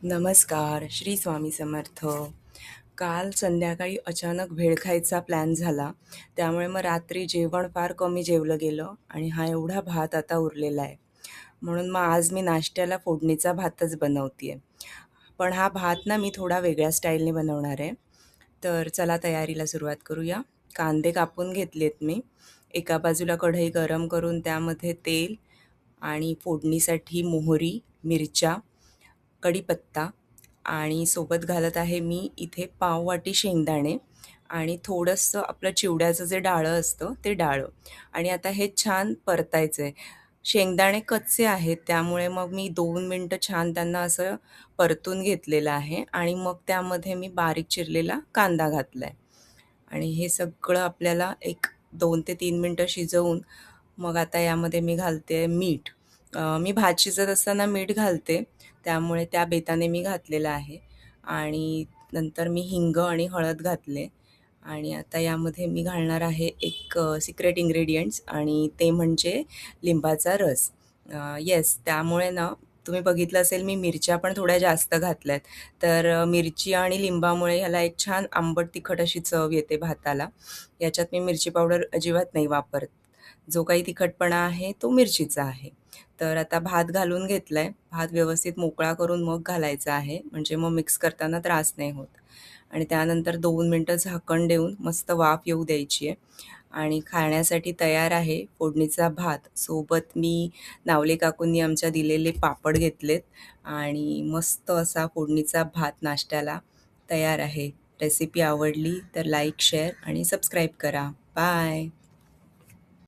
नमस्कार, श्री स्वामी समर्थ. काल संध्याकाळी अचानक भेळ खायचा प्लॅन झाला. त्यामुळे मग रात्री जेवण फार कमी जेवलं गेलं आणि हा एवढा भात आता उरलेला आहे. म्हणून मग आज मी नाश्त्याला फोडणीचा भातच बनवते. पण हा भात ना मी थोडा वेगळ्या स्टाईलने बनवणार आहे. तर चला तयारीला सुरुवात करूया. कांदे कापून घेतलेत मी. एका बाजूला कढई गरम करून त्यामध्ये तेल आणि फोडणीसाठी मोहरी, मिरच्या, कढीपत्ता आणि सोबत घालत आहे मी इथे पाववाटी शेंगदाणे आणि थोडंसं आपलं चिवड्याचं जे डाळं असतं ते डाळं. आणि आता हे छान परतायचं आहे. शेंगदाणे कच्चे आहेत त्यामुळे मग मी 2 मिनटं छान त्यांना असं परतून घेतलेलं आहे आणि मग त्यामध्ये मी बारीक चिरलेला कांदा घातला आहे. आणि हे सगळं आपल्याला एक 2 ते 3 मिनटं शिजवून मग आता यामध्ये मी घालते मीठ. मी भात शिजत असताना मीठ घालते, त्यामुळे त्या बेताने मी घातलेलं आहे. आणि नंतर मी हिंग आणि हळद घातले. आणि आता यामध्ये मी घालणार आहे एक सिक्रेट इन्ग्रेडियंट्स आणि ते म्हणजे लिंबाचा रस. येस, त्यामुळे ना तुम्ही बघितलं असेल मी मिरच्या पण थोड्या जास्त घातल्यात. तर मिरची आणि लिंबामुळे ह्याला एक छान आंबट तिखट अशी चव येते भाताला. याच्यात मी मिरची पावडर अजिबात नाही वापरत. जो काही तिखटपणा आहे तो मिरचीचा आहे. तर आता भात घालून घेतलाय. भात व्यवस्थित मोकळा करून मग घालायचा आहे, म्हणजे मग मिक्स करताना त्रास नाही होत. आणि त्यानंतर 2 मिनटं झाकण देऊन मस्त वाफ येऊ द्यायची आहे. आणि खाण्यासाठी तयार आहे फोडणीचा भात. सोबत मी नावले काकूंनी आमच्या दिलेले पापड घेतलेत आणि मस्त असा फोडणीचा भात नाश्त्याला तयार आहे. रेसिपी आवडली तर लाईक, शेअर आणि सबस्क्राईब करा. बाय.